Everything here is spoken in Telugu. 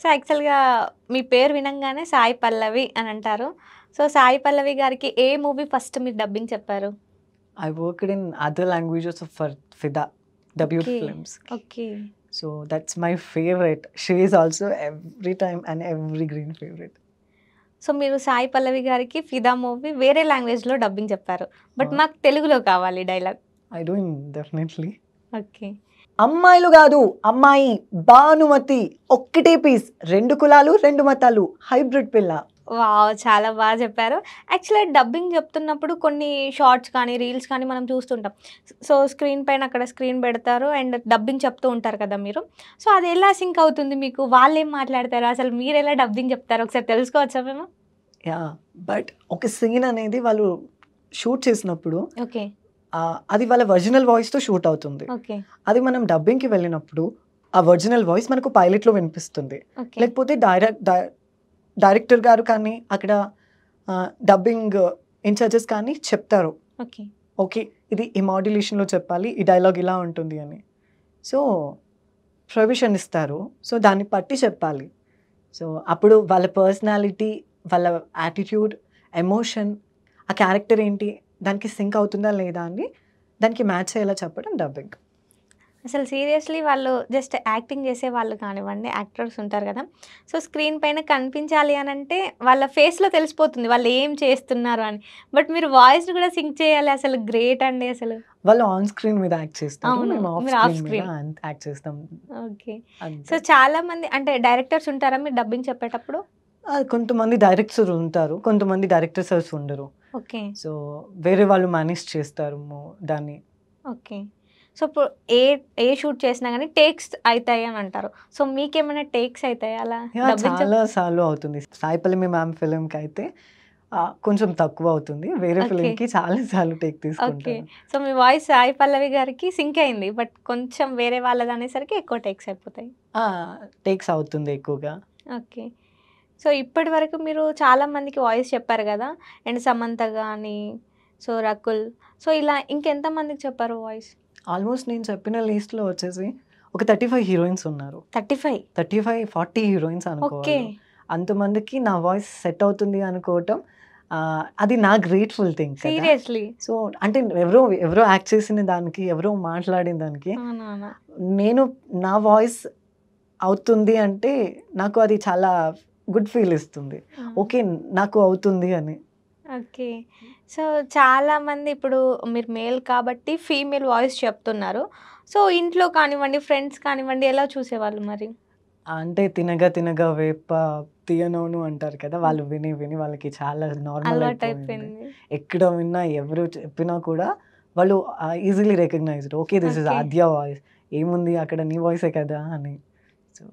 సో, యాక్చువల్‌గా మీ పేరు వినంగానే సాయి పల్లవి అని అంటారు. సో, సాయి పల్లవి గారికి ఏ మూవీ ఫస్ట్ మీరు డబ్బింగ్ చెప్పారు? I worked in other languages for Fida, debut okay. films. Okay. So that's my favorite. She is also every time and every green favorite. So, మీరు సాయి పల్లవి గారికి 'ఫిదా' మూవీ వేరే లాంగ్వేజ్‌లో డబ్బింగ్ చెప్పారు. బట్ Uh, మాకు తెలుగులో కావాలి dialogue. I do definitely. Okay. అమ్మాయిలు కాదు అమ్మాయి భానుమతి ఒక్కటే పీస్ 2 కులాలు 2 మతాలు హైబ్రిడ్ పిల్ల. వావ్! చాలా బాగా చెప్పారు. యాక్చువల్‌గా డబ్బింగ్ చెప్తున్నప్పుడు కొన్ని షార్ట్స్ కానీ, రీల్స్ కానీ మనం చూస్తుంటాం. సో, స్క్రీన్ పైన అక్కడ స్క్రీన్ పెడతారు అండ్ డబ్బింగ్ చెప్తూ ఉంటారు కదా మీరు. సో, అది ఎలా సింక్ అవుతుంది మీకు? వాళ్ళేం మాట్లాడతారు? అసలు మీరెలా డబ్బింగ్ చెప్తారు? ఒకసారి తెలుసుకోవచ్చా మేము? యాహ్! బట్ ఒక సీన్ అనేది వాళ్ళు షూట్ చేసినప్పుడు ఓకే. అది వాళ్ళ ఒరిజినల్ వాయిస్‌తో షూట్ అవుతుంది. ఓకే. అది మనం డబ్బింగ్‌కి వెళ్ళినప్పుడు ఆ ఒరిజినల్ వాయిస్ మనకు పైలట్‌లో వినిపిస్తుంది. ఓకే. లేకపోతే డైరెక్టర్ గారు కానీ అక్కడ డబ్బింగ్ ఇన్‌చార్జెస్ కానీ చెప్తారు. ఓకే. ఓకే. ఇది ఈ మాడ్యులేషన్‌లో చెప్పాలి. ఈ డైలాగ్ ఇలా ఉంటుంది అని. సో, ప్రొవిజన్ ఇస్తారు. సో, దాన్ని బట్టి చెప్పాలి. సో, అప్పుడు వాళ్ళ పర్సనాలిటీ, వాళ్ళ యాటిట్యూడ్, ఎమోషన్, ఆ క్యారెక్టర్ ఏంటి, దానికి సింక్ అవుతుందా లేదా అని దానికి మ్యాచ్ అయ్యేలా చెప్పడం డబ్బింగ్. అసలు సీరియస్‌లీ వాళ్ళు జస్ట్ యాక్టింగ్ చేసేవాళ్ళు కానివ్వండి, యాక్టర్స్ ఉంటారు కదా! సో, స్క్రీన్ పైన కనిపించాలి అనంటే వాళ్ళ ఫేస్‌లో తెలిసిపోతుంది వాళ్ళు ఏం చేస్తున్నారు అని. బట్ మీరు వాయిస్‌ని కూడా సింక్ చేయాలి అసలు గ్రేట్ అండి అసలు. వాళ్ళు ఆన్ స్క్రీన్ మీద యాక్ట్ చేస్తారు. అవును. మేము ఆఫ్ మీరు ఆఫ్ స్క్రీన్ మీద స్క్రీన్. యాక్ట్ చేస్తాం. ఓకే. అంతే. సో, చాలామంది అంటే డైరెక్టర్స్ ఉంటారా మీరు డబ్బింగ్ చెప్పేటప్పుడు? కొంతమంది డైరెక్టర్స్ ఉంటారు. కొంతమంది డైరెక్టర్స్ ఉండరు. ఓకే. సో, వేరే వాళ్ళు మేనేజ్ చేస్తారు దాన్ని. ఓకే. సో, ఇప్పుడు ఏ ఏ షూట్ చేసినా గానీ టేక్స్ అయితాయి అని అంటారు. సో, మీకేమైనా టేక్స్ అయితాయా అలా యాహ్! డబ్బింగ్ చాలా సార్లు అవుతుంది. సాయి పల్లవి మ్యామ్ ఫిల్మ్‌కైతే కొంచెం తక్కువ అవుతుంది. వేరే ఓకే. ఫిల్మ్‌కి చాలా సార్లు టేక్ ఓకే. తీసుకుంటాను. సో, మీ వాయిస్ సాయి పల్లవి గారికి సింక్ అయింది. బట్ కొంచెం వేరే వాళ్ళదనేసరికి ఎక్కువ టేక్స్ అయిపోతాయి. ఆ! టేక్స్ అవుతుంది ఎక్కువగా. ఓకే. సో, ఇప్పటి వరకు మీరు చాలా మందికి వాయిస్ చెప్పారు గదా! అండ్ సమంత గాని, సో, రకుల్. సో, ఇలా ఇంకెంతమందికి చెప్పారు వాయిస్? ఆల్మోస్ట్ నేను చెప్పిన లిస్ట్‌లో వచ్చేసి ఒక 35 హీరోయిన్స్ ఉన్నారు. 35. 35, 40 హీరోయిన్స్ ఓకే. అనుకోవాలి. అంతమందికి నా వాయిస్ సెట్ అవుతుంది అనుకోవటం అది నా గ్రేట్‌ఫుల్ థింగ్ కదా! సీరియస్‌లీ. సో, అంటే ఎవరో యాక్ట్ చేసిన దానికి, ఎవరో మాట్లాడిన దానికి అవునవును. నేను నా వాయిస్ అవుతుంది అంటే నాకు అది చాలా గుడ్ ఫీల్ ఇస్తుంది. ఆ! ఓకే. నాకు అవుతుంది అని. ఓకే. సో, చాలామంది ఇప్పుడు మీరు మేల్ కాబట్టి ఫీమేల్ వాయిస్ చెప్తున్నారు. సో, ఇంట్లో కానివ్వండి, ఫ్రెండ్స్ కానివ్వండి ఎలా చూసేవాళ్ళు మరి? అంటే తినగా తినగా వేప తీయనోను అంటారు కదా! వాళ్ళు విని విని వాళ్ళకి చాలా నార్మల్ అయిపోయింది. అలవాటయిపోయింది. ఎక్కడ విన్నా ఎవరు చెప్పినా కూడా వాళ్ళు easily recognised. Okay. This is okay. Aadya voice. ఏముంది అక్కడ నీ వాయిసే కదా! అని. సో